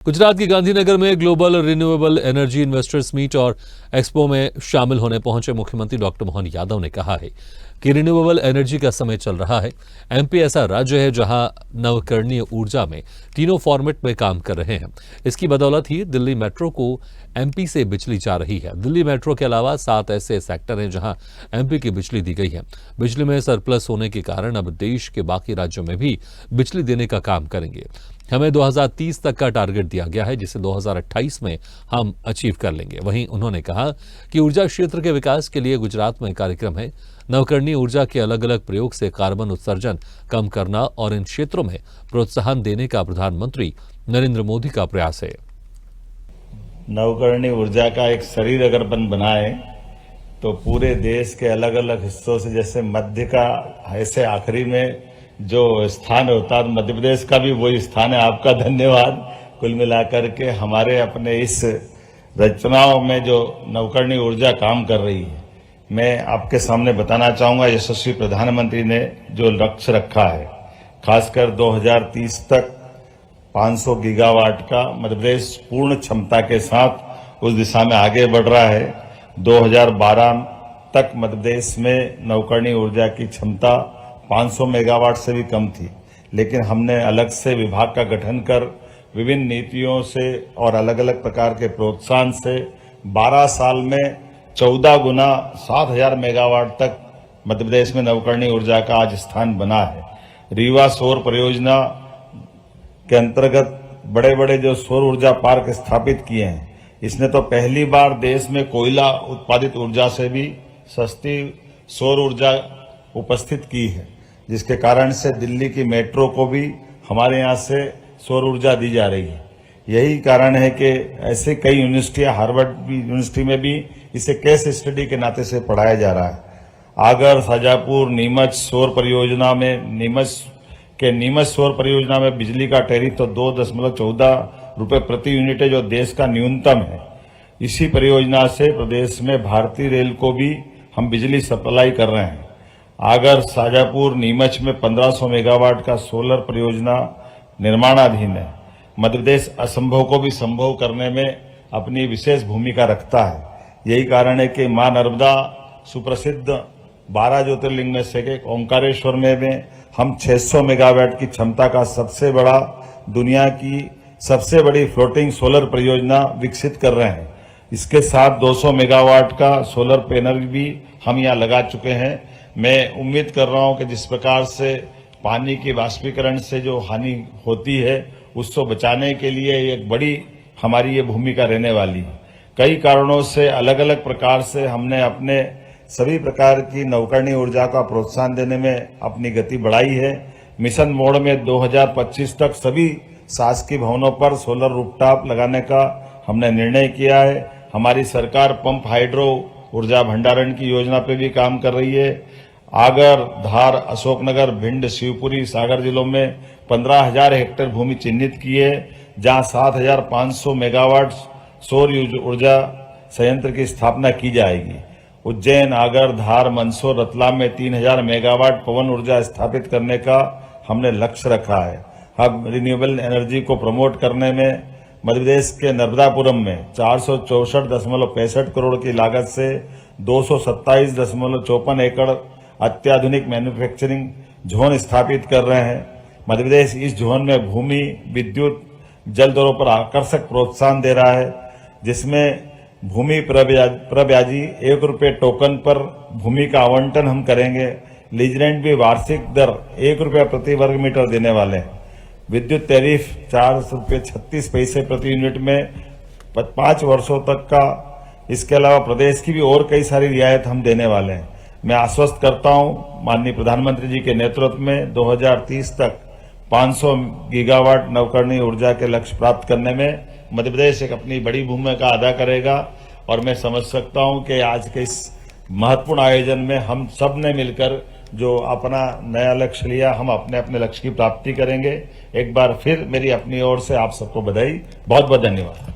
गुजरात के गांधीनगर में global renewable energy investors meet और एक्सपो में शामिल होने पहुंचे मुख्यमंत्री डॉक्टर मोहन यादव ने कहा है कि रिन्यूएबल एनर्जी का समय चल रहा है। एमपी ऐसा राज्य है जहां नवकरणीय ऊर्जा में तीनों फॉर्मेट में काम कर रहे हैं। इसकी बदौलत ही दिल्ली मेट्रो को एमपी से बिजली जा रही है। दिल्ली मेट्रो के अलावा 7 ऐसे सेक्टर हैं जहां एमपी की बिजली दी गई है। बिजली में सरप्लस होने के कारण अब देश के बाकी राज्यों में भी बिजली देने का काम करेंगे। हमें 2030 तक का टारगेट दिया गया है, जिसे 2028 में हम अचीव कर लेंगे। वहीं उन्होंने कहा कि ऊर्जा क्षेत्र के विकास के लिए गुजरात में कार्यक्रम है। नवकरणीय ऊर्जा के अलग अलग प्रयोग से कार्बन उत्सर्जन कम करना और इन क्षेत्रों में प्रोत्साहन देने का प्रधानमंत्री नरेंद्र मोदी का प्रयास है। नवकरणीय ऊर्जा का एक शरीर अगर बनाए तो पूरे देश के अलग अलग हिस्सों से, जैसे मध्य का ऐसे आखिरी में जो स्थान होता है, मध्य प्रदेश का भी वही स्थान है। आपका धन्यवाद। कुल मिलाकर के हमारे अपने इस रचनाओं में जो नवकरणीय ऊर्जा काम कर रही है, मैं आपके सामने बताना चाहूंगा यशस्वी प्रधानमंत्री ने जो लक्ष्य रखा है, खासकर 2030 तक 500 गीगावाट का मध्य प्रदेश पूर्ण क्षमता के साथ उस दिशा में आगे बढ़ रहा है। 2012 तक मध्य प्रदेश में नवकरणीय ऊर्जा की क्षमता 500 मेगावाट से भी कम थी, लेकिन हमने अलग से विभाग का गठन कर विभिन्न नीतियों से और अलग अलग प्रकार के प्रोत्साहन से 12 साल में 14 गुना 7,000 मेगावाट तक मध्य प्रदेश में नवकरणीय ऊर्जा का आज स्थान बना है। रीवा सौर परियोजना के अंतर्गत बड़े बड़े जो सौर ऊर्जा पार्क स्थापित किए हैं, इसने तो पहली बार देश में कोयला उत्पादित ऊर्जा से भी सस्ती सौर ऊर्जा उपस्थित की है, जिसके कारण से दिल्ली की मेट्रो को भी हमारे यहाँ से सौर ऊर्जा दी जा रही है। यही कारण है कि ऐसे कई यूनिवर्सिटियां, हार्वर्ड यूनिवर्सिटी में भी इसे केस स्टडी के नाते से पढ़ाया जा रहा है। आगर, शाजापुर, नीमच सौर परियोजना में नीमच सौर परियोजना में बिजली का टैरिफ तो 2.14 रुपए प्रति यूनिट है, जो देश का न्यूनतम है। इसी परियोजना से प्रदेश में भारतीय रेल को भी हम बिजली सप्लाई कर रहे हैं। आगर, शाजापुर, नीमच में 1500 मेगावाट का सोलर परियोजना निर्माणाधीन है। मध्य प्रदेश असंभव को भी संभव करने में अपनी विशेष भूमिका रखता है। यही कारण है कि मां नर्मदा सुप्रसिद्ध 12 ज्योतिर्लिंग में से एक ओंकारेश्वर में हम 600 मेगावाट की क्षमता का दुनिया की सबसे बड़ी फ्लोटिंग सोलर परियोजना विकसित कर रहे हैं। इसके साथ 200 मेगावाट का सोलर पैनल भी हम यहाँ लगा चुके हैं। मैं उम्मीद कर रहा हूं कि जिस प्रकार से पानी की वाष्पीकरण से जो हानि होती है, उसको बचाने के लिए एक बड़ी हमारी ये भूमिका रहने वाली है। कई कारणों से अलग अलग प्रकार से हमने अपने सभी प्रकार की नवकरणीय ऊर्जा का प्रोत्साहन देने में अपनी गति बढ़ाई है। मिशन मोड में 2025 तक सभी शासकीय भवनों पर सोलर रूफटॉप लगाने का हमने निर्णय किया है। हमारी सरकार पंप हाइड्रो ऊर्जा भंडारण की योजना पर भी काम कर रही है। आगर, धार, अशोकनगर, भिंड, शिवपुरी, सागर जिलों में 15,000 हेक्टेयर भूमि चिन्हित की है, जहां 7,500 मेगावाट सौर ऊर्जा संयंत्र की स्थापना की जाएगी। उज्जैन, आगर, धार, मंदसौर, रतलाम में 3,000 मेगावाट पवन ऊर्जा स्थापित करने का हमने लक्ष्य रखा है। अब रिन्यूएबल एनर्जी को प्रमोट करने में मध्य प्रदेश के नर्मदापुरम में 464.65 करोड़ की लागत से 227.54 एकड़ अत्याधुनिक मैन्युफैक्चरिंग जोन स्थापित कर रहे हैं। मध्य प्रदेश इस जोन में भूमि, विद्युत, जल दरों पर आकर्षक प्रोत्साहन दे रहा है, जिसमें भूमि प्रब्याजी 1 रुपये टोकन पर भूमि का आवंटन हम करेंगे। लीज रेंट भी वार्षिक दर 1 रुपया प्रति वर्ग मीटर देने वाले हैं। विद्युत टैरिफ 4.36 रुपये प्रति यूनिट में 5 वर्षों तक का। इसके अलावा प्रदेश की भी और कई सारी रियायत हम देने वाले हैं। मैं आश्वस्त करता हूं माननीय प्रधानमंत्री जी के नेतृत्व में 2030 तक 500 गीगावाट नवकरणीय ऊर्जा के लक्ष्य प्राप्त करने में मध्य प्रदेश एक अपनी बड़ी भूमिका अदा करेगा। और मैं समझ सकता हूं कि आज के इस महत्वपूर्ण आयोजन में हम सब ने मिलकर जो अपना नया लक्ष्य लिया, हम अपने अपने लक्ष्य की प्राप्ति करेंगे। एक बार फिर मेरी अपनी ओर से आप सबको बधाई। बहुत बहुत धन्यवाद।